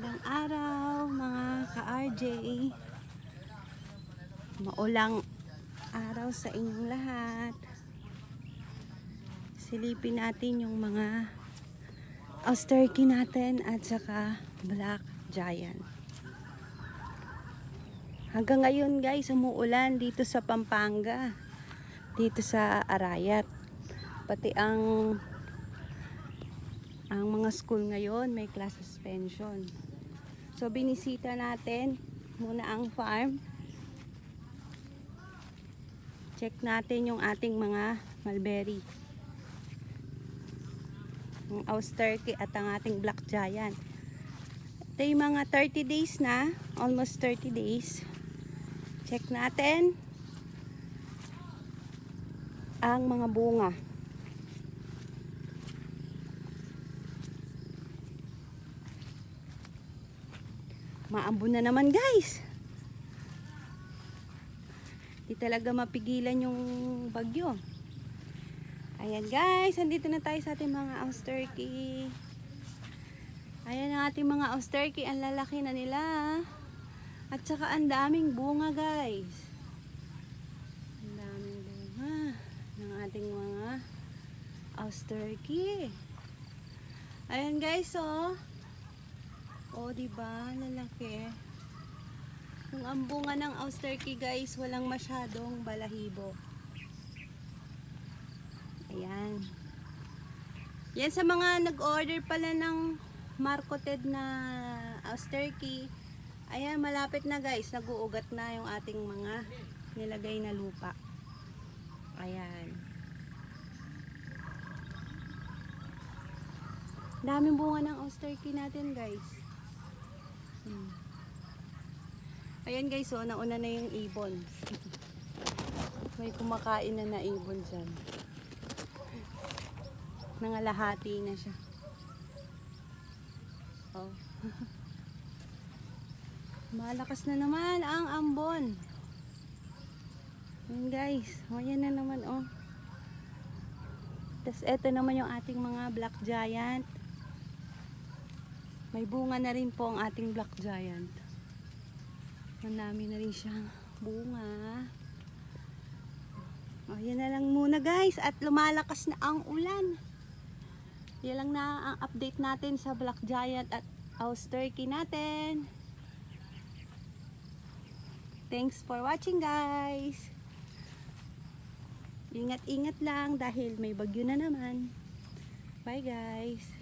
Magandang araw mga ka-RJ. Maulang araw sa inyong lahat. Silipin natin yung mga Austerky natin at saka Black Giant. Hanggang ngayon guys, umuulan dito sa Pampanga, dito sa Arayat. Pati ang mga school ngayon may class suspension. So binisita natin muna ang farm. Check natin yung ating mga mulberry, ang Austerky at ang ating Black Giant. Ito yung mga 30 days na, almost 30 days. Check natin ang mga bunga. Maambon na naman guys. Di talaga mapigilan yung bagyo. Ayan guys, andito na tayo sa ating mga Austerky. Ayan ang ating mga Austerky, ang lalaki na nila. At saka ang daming bunga guys. Ang daming bunga ng ating mga Austerky. Ayan guys, oh. Oh, diba? Lalaki. Yung ang bunga ng Austerky guys, walang masyadong balahibo. Ayan. Yan sa mga nag-order pala ng marketed na Austerky. Ayan, malapit na guys. Nag-uugat na yung ating mga nilagay na lupa. Ayan. Daming bunga ng Austerky natin guys. Ayan guys, oh, nauna na yung ibon. May kumakain na ibon dyan. Nangalahati na siya. Oh. Malakas na naman ang ambon. Ayan guys, oh, yan na naman, oh. Tapos eto naman yung ating mga Black Giant. May bunga na rin po ang ating Black Giant. Marami na rin siyang bunga. O, yan na lang muna guys. At lumalakas na ang ulan. Yan lang na ang update natin sa Black Giant at Austerky natin. Thanks for watching guys. Ingat-ingat lang dahil may bagyo na naman. Bye guys.